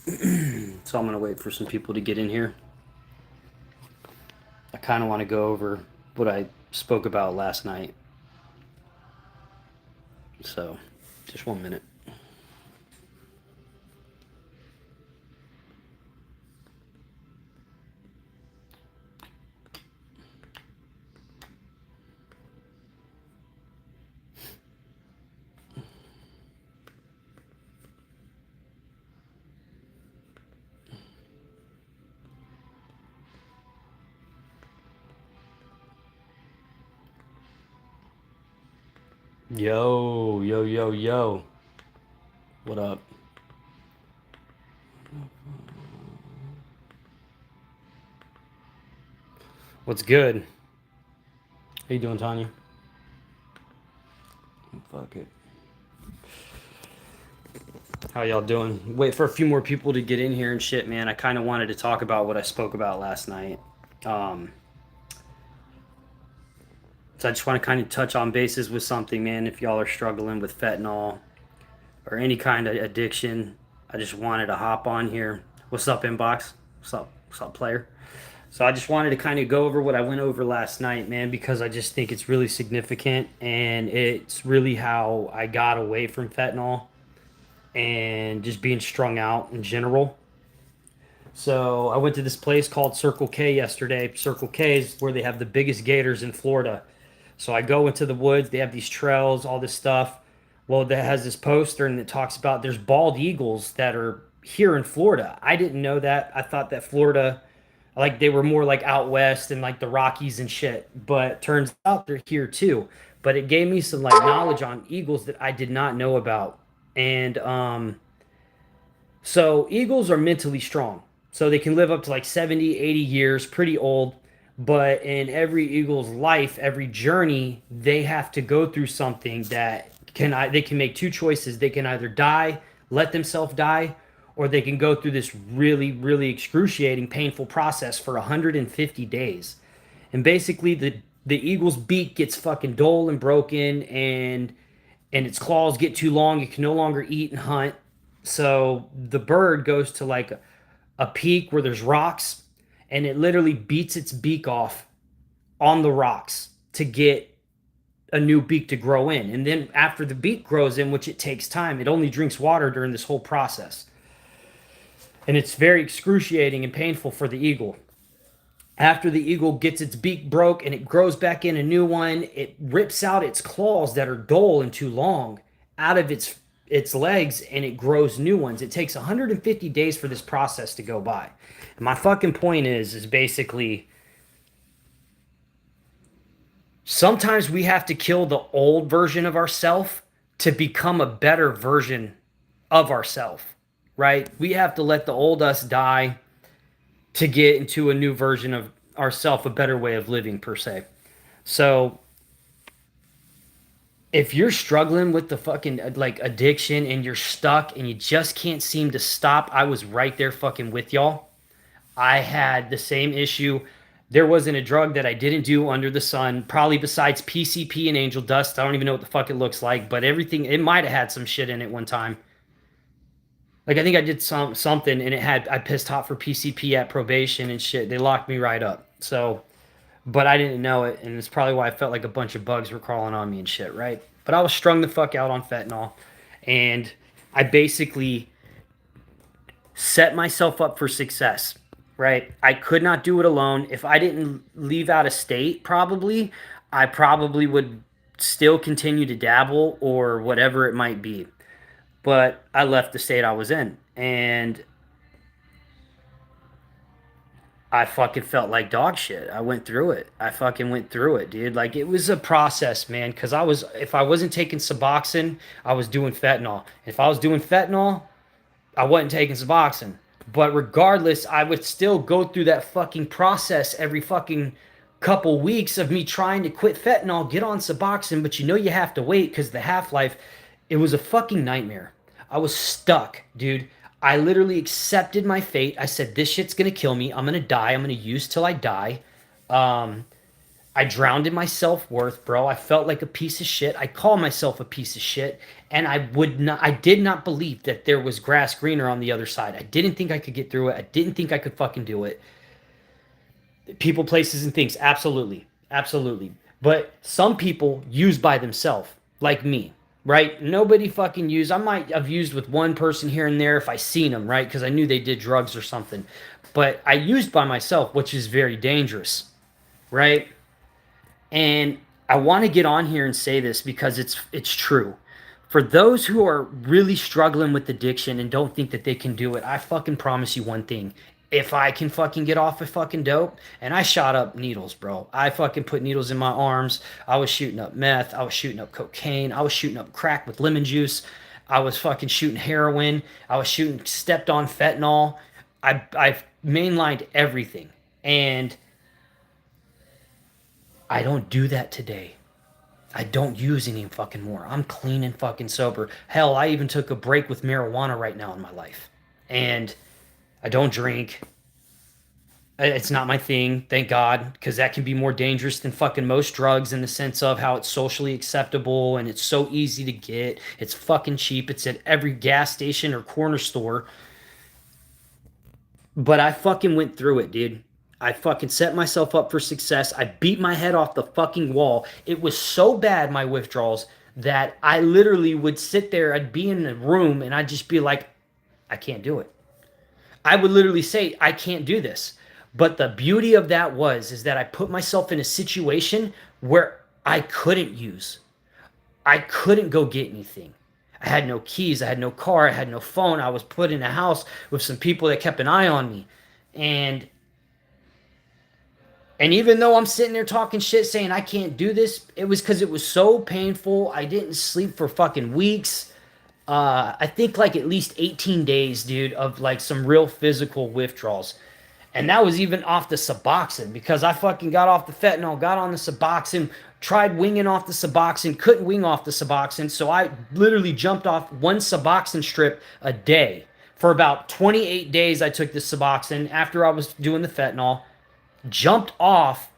So I'm going to wait for some people to get in here. I kind of want to go over what I spoke about last night. So just 1 minute. Yo, yo, yo, yo. What up? What's good? How you doing, Tanya? Fuck it. How y'all doing? Wait for a few more people to get in here and shit, man. I kind of wanted to talk about what I spoke about last night. Um, so I just want to kind of touch on bases with something, man. If y'all are struggling with fentanyl or any kind of addiction, I just wanted to hop on here. What's up, inbox? What's up? What's up, player? So I just wanted to kind of go over what I went over last night, man, because I just think it's really significant and it's really how I got away from fentanyl and just being strung out in general. So I went to this place called Circle K yesterday. Circle K is where they have the biggest gators in Florida. So I go into the woods. They have these trails, all this stuff. Well, that has this poster and it talks about there's bald eagles that are here in Florida. I didn't know that. I thought that Florida, like they were more like out west and like the Rockies and shit. But turns out they're here too. But it gave me some like knowledge on eagles that I did not know about. And so eagles are mentally strong. So they can live up to like 70, 80 years, pretty old. But in every eagle's life, every journey, they have to go through something that they can make two choices. They can either die, let themselves die, or they can go through this really, really excruciating, painful process for 150 days. And basically the eagle's beak gets fucking dull and broken and its claws get too long. It can no longer eat and hunt. So the bird goes to like a peak where there's rocks and it literally beats its beak off on the rocks to get a new beak to grow in. And then after the beak grows in, which it takes time, it only drinks water during this whole process. And it's very excruciating and painful for the eagle. After the eagle gets its beak broke and it grows back in a new one, it rips out its claws that are dull and too long out of its legs and it grows new ones. It takes 150 days for this process to go by. And my fucking point is basically sometimes we have to kill the old version of ourself to become a better version of ourself, right? We have to let the old us die to get into a new version of ourself, a better way of living per se. So if you're struggling with the fucking like addiction and you're stuck and you just can't seem to stop, I was right there fucking with y'all. I had the same issue. There wasn't a drug that I didn't do under the sun, probably besides PCP and angel dust. I don't even know what the fuck it looks like, but everything, it might have had some shit in it one time. Like I think I did something and I pissed hot for PCP at probation and shit. They locked me right up. So, but I didn't know it, and it's probably why I felt like a bunch of bugs were crawling on me and shit, right? But I was strung the fuck out on fentanyl, and I basically set myself up for success, right? I could not do it alone. If I didn't leave out of state, I probably would still continue to dabble or whatever it might be. But I left the state I was in, and I fucking felt like dog shit. I went through it. I fucking went through it, dude. Like it was a process, man. Cause if I wasn't taking Suboxone, I was doing fentanyl. If I was doing fentanyl, I wasn't taking Suboxone. But regardless, I would still go through that fucking process every fucking couple weeks of me trying to quit fentanyl, get on Suboxone. But you know you have to wait because the half life, it was a fucking nightmare. I was stuck, dude. I literally accepted my fate. I said, this shit's gonna kill me. I'm gonna die. I'm gonna use till I die. Um, I drowned in my self-worth, bro. I felt like a piece of shit. I call myself a piece of shit. And I did not believe that there was grass greener on the other side. I didn't think I could get through it. I didn't think I could fucking do it. People, places, and things. Absolutely. Absolutely. But some people use by themselves, like me, right? Nobody fucking used. I might have used with one person here and there if I seen them, right? Because I knew they did drugs or something. But I used by myself, which is very dangerous, right? And I want to get on here and say this because it's true. For those who are really struggling with addiction and don't think that they can do it, I fucking promise you one thing. If I can fucking get off of fucking dope, and I shot up needles, bro. I fucking put needles in my arms. I was shooting up meth. I was shooting up cocaine. I was shooting up crack with lemon juice. I was fucking shooting heroin. I was shooting stepped on fentanyl. I've mainlined everything. And I don't do that today. I don't use any fucking more. I'm clean and fucking sober. Hell, I even took a break with marijuana right now in my life. And I don't drink. It's not my thing, thank God, because that can be more dangerous than fucking most drugs in the sense of how it's socially acceptable and it's so easy to get. It's fucking cheap. It's at every gas station or corner store. But I fucking went through it, dude. I fucking set myself up for success. I beat my head off the fucking wall. It was so bad, my withdrawals, that I literally would sit there. I'd be in a room and I'd just be like, I can't do it. I would literally say, I can't do this. But the beauty of that is that I put myself in a situation where I couldn't use. I couldn't go get anything. I had no keys. I had no car. I had no phone. I was put in a house with some people that kept an eye on me. And even though I'm sitting there talking shit saying I can't do this, it was because it was so painful. I didn't sleep for fucking weeks. I think like at least 18 days, dude, of like some real physical withdrawals. And that was even off the Suboxone because I fucking got off the fentanyl, got on the Suboxone, tried winging off the Suboxone, couldn't wing off the Suboxone. So I literally jumped off one Suboxone strip a day. For about 28 days, I took the Suboxone after I was doing the fentanyl. Jumped off,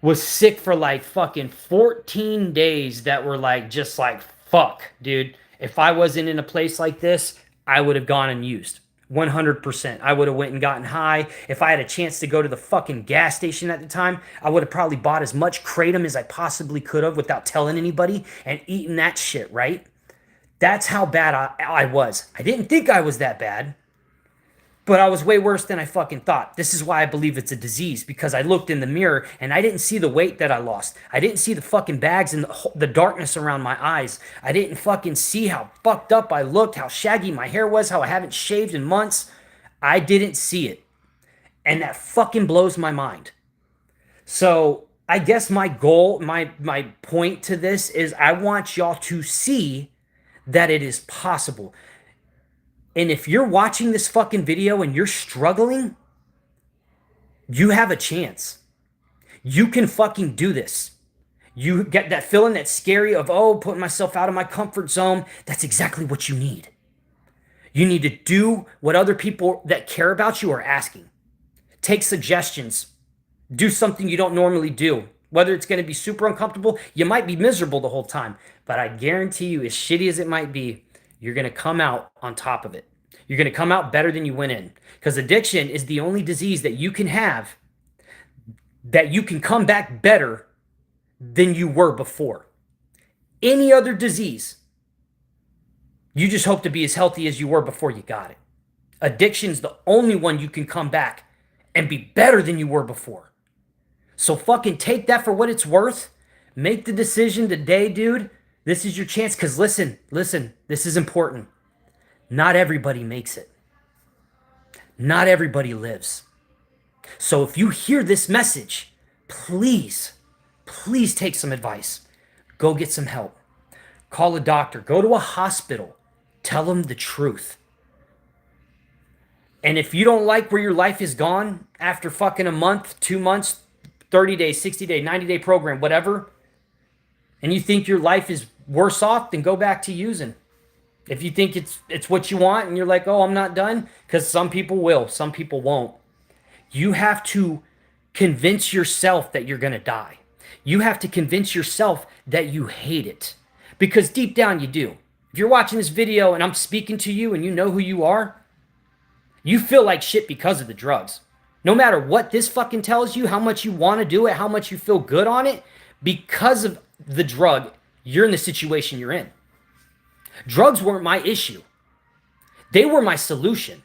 was sick for like fucking 14 days that were like, just like, fuck, dude. If I wasn't in a place like this, I would have gone and used. 100%. I would have went and gotten high. If I had a chance to go to the fucking gas station at the time, I would have probably bought as much Kratom as I possibly could have without telling anybody and eaten that shit, right? That's how bad I was. I didn't think I was that bad. But I was way worse than I fucking thought. This is why I believe it's a disease, because I looked in the mirror and I didn't see the weight that I lost. I didn't see the fucking bags and the darkness around my eyes. I didn't fucking see how fucked up I looked, how shaggy my hair was, how I haven't shaved in months. I didn't see it. And that fucking blows my mind. So I guess my goal, my point to this is I want y'all to see that it is possible. And if you're watching this fucking video and you're struggling, you have a chance. You can fucking do this. You get that feeling that's scary of, oh, putting myself out of my comfort zone. That's exactly what you need. You need to do what other people that care about you are asking. Take suggestions. Do something you don't normally do. Whether it's going to be super uncomfortable, you might be miserable the whole time. But I guarantee you, as shitty as it might be, you're going to come out on top of it. You're going to come out better than you went in. Because addiction is the only disease that you can have that you can come back better than you were before. Any other disease, you just hope to be as healthy as you were before you got it. Addiction's the only one you can come back and be better than you were before. So fucking take that for what it's worth. Make the decision today, dude. This is your chance. Because listen, this is important. Not everybody makes it. Not everybody lives. So if you hear this message, please take some advice. Go get some help. Call a doctor. Go to a hospital. Tell them the truth. And if you don't like where your life is gone after fucking a month, 2 months, 30 days, 60 day, 90-day program, whatever, and you think your life is worse off, then go back to using. If you think it's what you want and you're like, oh, I'm not done, because some people will, some people won't. You have to convince yourself that you're going to die. You have to convince yourself that you hate it. Because deep down you do. If you're watching this video and I'm speaking to you and you know who you are, you feel like shit because of the drugs. No matter what this fucking tells you, how much you want to do it, how much you feel good on it, because of the drug, you're in the situation you're in. Drugs weren't my issue. They were my solution.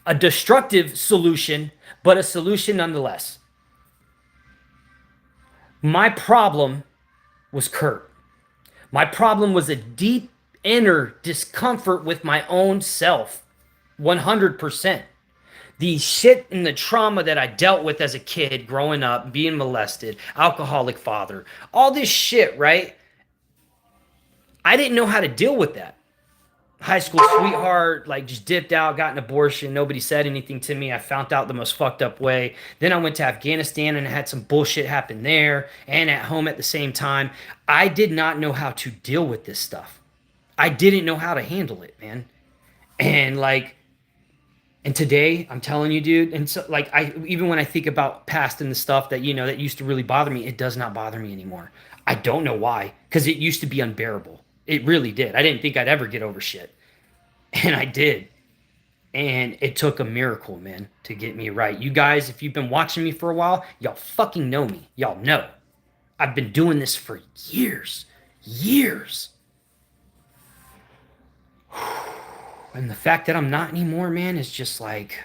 A destructive solution, but a solution nonetheless. My problem was Kurt. My problem was a deep inner discomfort with my own self. 100%. The shit and the trauma that I dealt with as a kid growing up, being molested, alcoholic father, all this shit, right? I didn't know how to deal with that. High school sweetheart, like just dipped out, got an abortion. Nobody said anything to me. I found out the most fucked up way. Then I went to Afghanistan and had some bullshit happen there and at home at the same time. I did not know how to deal with this stuff. I didn't know how to handle it, man. And today, I'm telling you, dude, and so like even when I think about past and the stuff that, you know, that used to really bother me, it does not bother me anymore. I don't know why, because it used to be unbearable. It really did. I didn't think I'd ever get over shit. And I did. And it took a miracle, man, to get me right. You guys, if you've been watching me for a while, y'all fucking know me. Y'all know. I've been doing this for years. Years. And the fact that I'm not anymore, man, is just like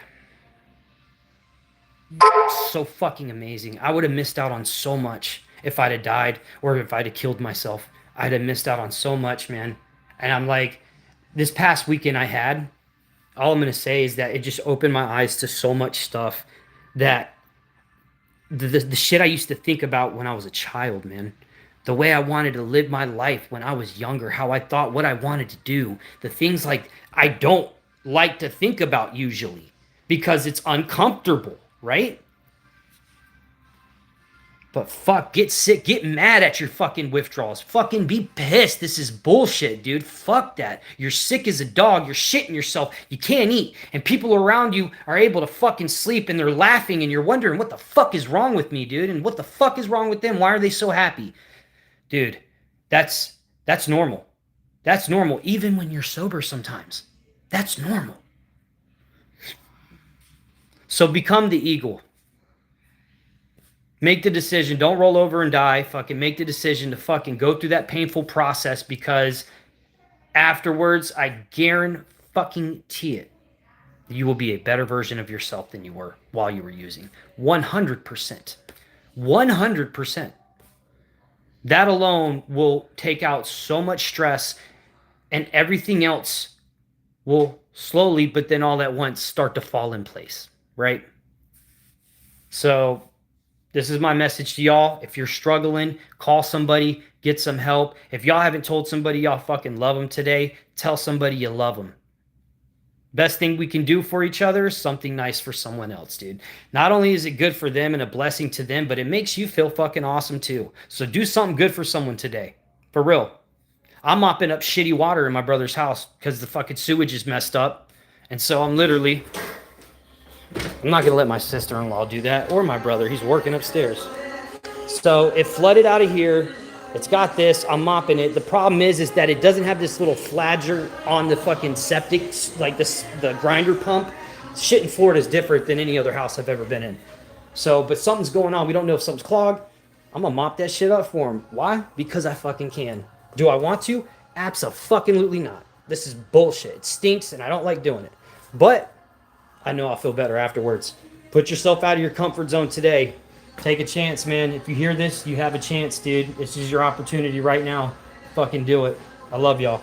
so fucking amazing. I would have missed out on so much if I'd have died or if I'd have killed myself. I'd have missed out on so much, man. And I'm like, this past weekend all I'm going to say is that it just opened my eyes to so much stuff that the shit I used to think about when I was a child, man. The way I wanted to live my life when I was younger, how I thought what I wanted to do, the things like I don't like to think about usually because it's uncomfortable, right? But fuck, get sick, get mad at your fucking withdrawals. Fucking be pissed. This is bullshit, dude. Fuck that. You're sick as a dog. You're shitting yourself. You can't eat. And people around you are able to fucking sleep and they're laughing and you're wondering what the fuck is wrong with me, dude? And what the fuck is wrong with them? Why are they so happy? Dude, that's normal. That's normal. Even when you're sober sometimes. That's normal. So become the eagle. Make the decision. Don't roll over and die. Fucking make the decision to fucking go through that painful process because afterwards, I guarantee it, you will be a better version of yourself than you were while you were using. 100%. 100%. That alone will take out so much stress and everything else will slowly, but then all at once start to fall in place, right? So this is my message to y'all. If you're struggling, call somebody, get some help. If y'all haven't told somebody y'all fucking love them today, tell somebody you love them. Best thing we can do for each other is something nice for someone else, dude. Not only is it good for them and a blessing to them, but it makes you feel fucking awesome too. So do something good for someone today. For real. I'm mopping up shitty water in my brother's house because the fucking sewage is messed up. And so I'm not going to let my sister-in-law do that or my brother. He's working upstairs. So it flooded out of here. It's got this. I'm mopping it. The problem is that it doesn't have this little flanger on the fucking septic, like this, the grinder pump. Shit in Florida is different than any other house I've ever been in. So, but something's going on. We don't know if something's clogged. I'm going to mop that shit up for him. Why? Because I fucking can. Do I want to? Abso-fucking-lutely not. This is bullshit. It stinks and I don't like doing it. But I know I'll feel better afterwards. Put yourself out of your comfort zone today. Take a chance, man. If you hear this, you have a chance, dude. This is your opportunity right now. Fucking do it. I love y'all.